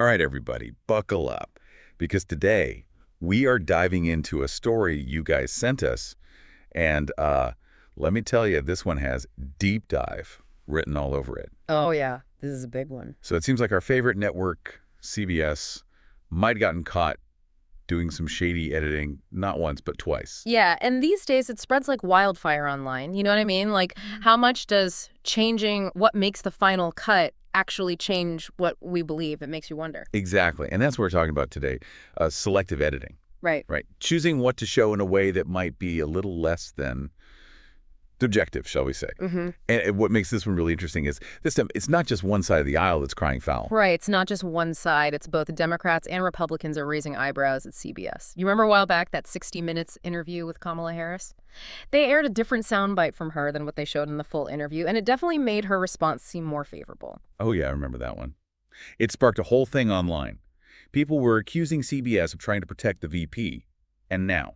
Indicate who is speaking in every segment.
Speaker 1: All right, everybody, buckle up, because today we are diving into a story you guys sent us, and let me tell you, this one has deep dive written all over it.
Speaker 2: Oh, yeah. This is a big one.
Speaker 1: So it seems like our favorite network, CBS, might have gotten caught doing some shady editing, not once, but twice.
Speaker 2: Yeah, and these days it spreads like wildfire online. You know what I mean? Like, how much does changing what makes the final cut actually change what we believe? It makes you wonder.
Speaker 1: Exactly, and that's what we're talking about today, selective editing,
Speaker 2: Right.
Speaker 1: right? Choosing what to show in a way that might be a little less than objective, shall we say.
Speaker 2: Mm-hmm.
Speaker 1: And what makes this one really interesting is this time, it's not just one side of the aisle that's crying foul.
Speaker 2: Right. It's not just one side. It's both Democrats and Republicans are raising eyebrows at CBS. You remember a while back that 60 Minutes interview with Kamala Harris? They aired a different soundbite from her than what they showed in the full interview, and it definitely made her response seem more favorable.
Speaker 1: Oh, yeah, I remember that one. It sparked a whole thing online. People were accusing CBS of trying to protect the VP. And now,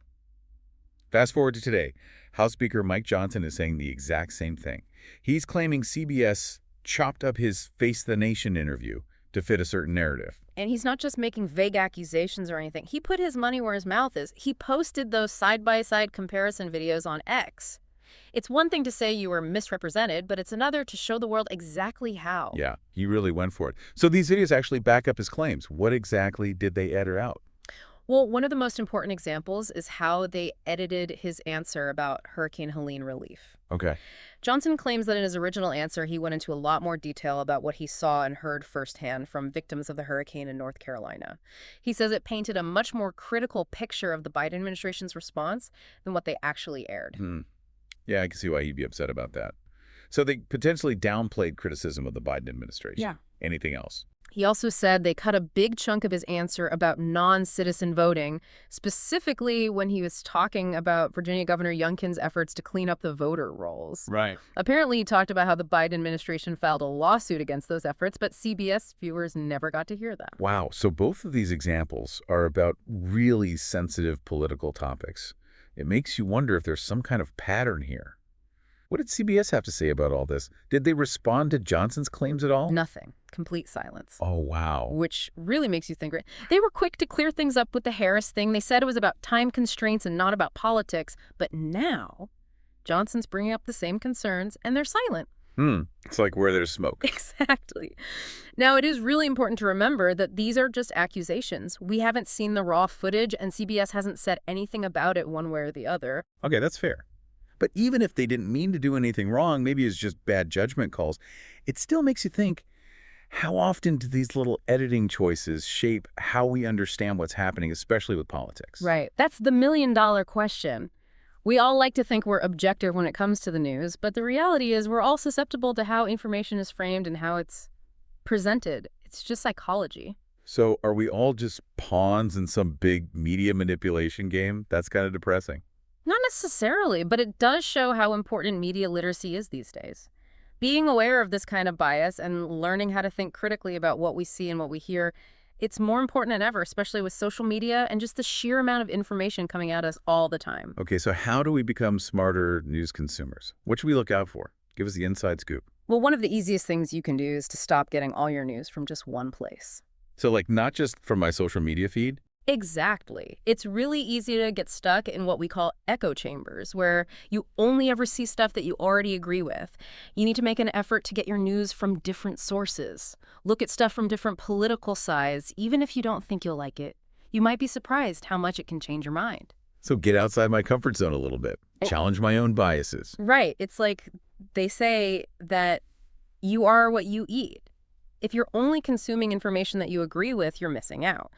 Speaker 1: fast forward to today, House Speaker Mike Johnson is saying the exact same thing. He's claiming CBS chopped up his Face the Nation interview to fit a certain narrative.
Speaker 2: And he's not just making vague accusations or anything. He put his money where his mouth is. He posted those side-by-side comparison videos on X. It's one thing to say you were misrepresented, but it's another to show the world exactly how.
Speaker 1: Yeah, he really went for it. So these videos actually back up his claims. What exactly did they edit out?
Speaker 2: Well, one of the most important examples is how they edited his answer about Hurricane Helene relief.
Speaker 1: Okay.
Speaker 2: Johnson claims that in his original answer, he went into a lot more detail about what he saw and heard firsthand from victims of the hurricane in North Carolina. He says it painted a much more critical picture of the Biden administration's response than what they actually aired.
Speaker 1: Yeah, I can see why he'd be upset about that. So they potentially downplayed criticism of the Biden administration.
Speaker 2: Yeah.
Speaker 1: Anything else?
Speaker 2: He also said they cut a big chunk of his answer about non-citizen voting, specifically when he was talking about Virginia Governor Youngkin's efforts to clean up the voter rolls.
Speaker 1: Right.
Speaker 2: Apparently, he talked about how the Biden administration filed a lawsuit against those efforts, but CBS viewers never got to hear that.
Speaker 1: Wow. So both of these examples are about really sensitive political topics. It makes you wonder if there's some kind of pattern here. What did CBS have to say about all this? Did they respond to Johnson's claims at all?
Speaker 2: Nothing. Complete silence.
Speaker 1: Oh, wow.
Speaker 2: Which really makes you think. They were quick to clear things up with the Harris thing. They said it was about time constraints and not about politics. But now, Johnson's bringing up the same concerns, and they're silent.
Speaker 1: It's like where there's smoke.
Speaker 2: Exactly. Now, it is really important to remember that these are just accusations. We haven't seen the raw footage, and CBS hasn't said anything about it one way or the other.
Speaker 1: Okay, that's fair. But even if they didn't mean to do anything wrong, maybe it's just bad judgment calls, it still makes you think, how often do these little editing choices shape how we understand what's happening, especially with politics?
Speaker 2: Right. That's the million-dollar question. We all like to think we're objective when it comes to the news, but the reality is we're all susceptible to how information is framed and how it's presented. It's just psychology.
Speaker 1: So are we all just pawns in some big media manipulation game? That's kind of depressing.
Speaker 2: Not necessarily, but it does show how important media literacy is these days. Being aware of this kind of bias and learning how to think critically about what we see and what we hear, it's more important than ever, especially with social media and just the sheer amount of information coming at us all the time.
Speaker 1: Okay, so how do we become smarter news consumers? What should we look out for? Give us the inside scoop.
Speaker 2: Well, one of the easiest things you can do is to stop getting all your news from just one place.
Speaker 1: So like not just from my social media feed?
Speaker 2: Exactly. It's really easy to get stuck in what we call echo chambers, where you only ever see stuff that you already agree with. You need to make an effort to get your news from different sources. Look at stuff from different political sides, even if you don't think you'll like it. You might be surprised how much it can change your mind.
Speaker 1: So get outside my comfort zone a little bit. Challenge my own biases.
Speaker 2: Right. It's like they say that you are what you eat. If you're only consuming information that you agree with, you're missing out.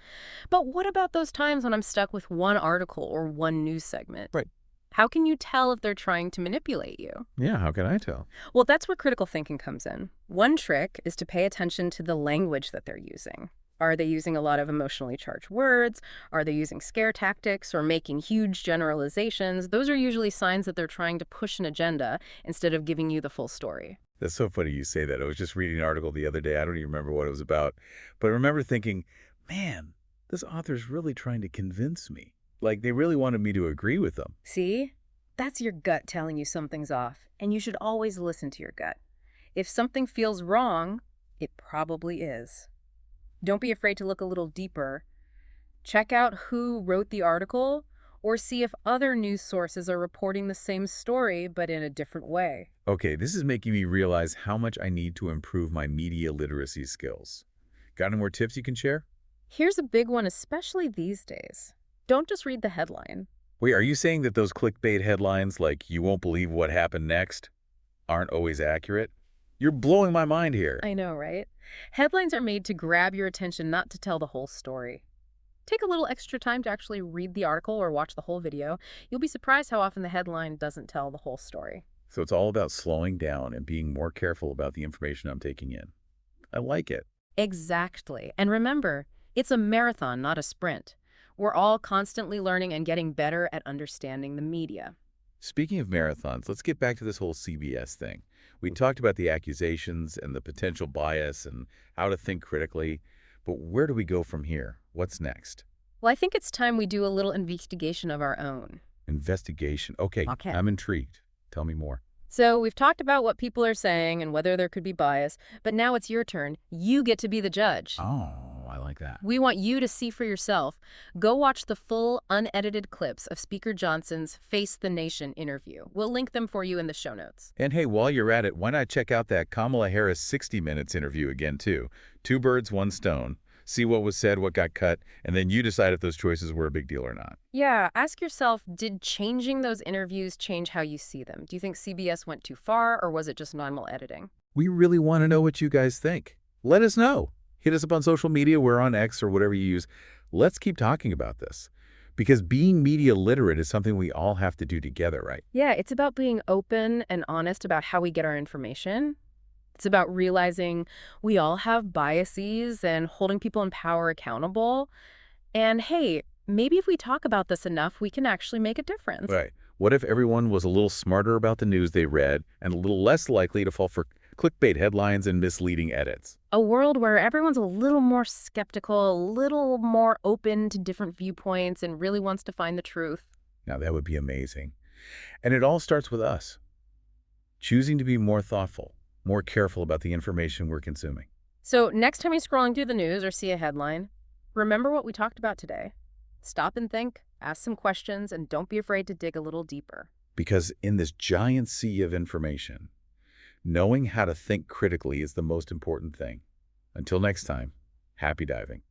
Speaker 2: But what about those times when I'm stuck with one article or one news segment?
Speaker 1: Right.
Speaker 2: How can you tell if they're trying to manipulate you?
Speaker 1: Yeah, how can I tell?
Speaker 2: Well, that's where critical thinking comes in. One trick is to pay attention to the language that they're using. Are they using a lot of emotionally charged words? Are they using scare tactics or making huge generalizations? Those are usually signs that they're trying to push an agenda instead of giving you the full story.
Speaker 1: That's so funny you say that. I was just reading an article the other day. I don't even remember what it was about. But I remember thinking, man, this author's really trying to convince me. Like they really wanted me to agree with them.
Speaker 2: See? That's your gut telling you something's off, and you should always listen to your gut. If something feels wrong, it probably is. Don't be afraid to look a little deeper. Check out who wrote the article or see if other news sources are reporting the same story but in a different way.
Speaker 1: Okay, this is making me realize how much I need to improve my media literacy skills. Got any more tips you can share?
Speaker 2: Here's a big one, especially these days. Don't just read the headline.
Speaker 1: Wait, are you saying that those clickbait headlines like "you won't believe what happened next" aren't always accurate? You're blowing my mind here.
Speaker 2: I know, right? Headlines are made to grab your attention, not to tell the whole story. Take a little extra time to actually read the article or watch the whole video. You'll be surprised how often the headline doesn't tell the whole story.
Speaker 1: So it's all about slowing down and being more careful about the information I'm taking in. I like it.
Speaker 2: Exactly. And remember, it's a marathon, not a sprint. We're all constantly learning and getting better at understanding the media.
Speaker 1: Speaking of marathons, let's get back to this whole CBS thing. We talked about the accusations and the potential bias and how to think critically, but where do we go from here? What's next?
Speaker 2: Well, I think it's time we do a little investigation of our own.
Speaker 1: Investigation. Okay,
Speaker 2: Okay.
Speaker 1: I'm intrigued. Tell me more.
Speaker 2: So we've talked about what people are saying and whether there could be bias, but now it's your turn. You get to be the judge.
Speaker 1: Oh, I like that.
Speaker 2: We want you to see for yourself. Go watch the full, unedited clips of Speaker Johnson's Face the Nation interview. We'll link them for you in the show notes.
Speaker 1: And hey, while you're at it, why not check out that Kamala Harris 60 Minutes interview again, too? Two birds, one stone. See what was said, what got cut, and then you decide if those choices were a big deal or not.
Speaker 2: Yeah, ask yourself, did changing those interviews change how you see them? Do you think CBS went too far, or was it just normal editing?
Speaker 1: We really want to know what you guys think. Let us know. Hit us up on social media. We're on X or whatever you use. Let's keep talking about this. Because being media literate is something we all have to do together, right?
Speaker 2: Yeah, it's about being open and honest about how we get our information. It's about realizing we all have biases and holding people in power accountable. And hey, maybe if we talk about this enough, we can actually make a difference.
Speaker 1: Right. What if everyone was a little smarter about the news they read and a little less likely to fall for clickbait headlines and misleading edits?
Speaker 2: A world where everyone's a little more skeptical, a little more open to different viewpoints, and really wants to find the truth.
Speaker 1: Now, that would be amazing. And it all starts with us. Choosing to be more thoughtful, more careful about the information we're consuming.
Speaker 2: So next time you're scrolling through the news or see a headline, remember what we talked about today. Stop and think, ask some questions, and don't be afraid to dig a little deeper.
Speaker 1: Because in this giant sea of information, knowing how to think critically is the most important thing. Until next time, happy diving.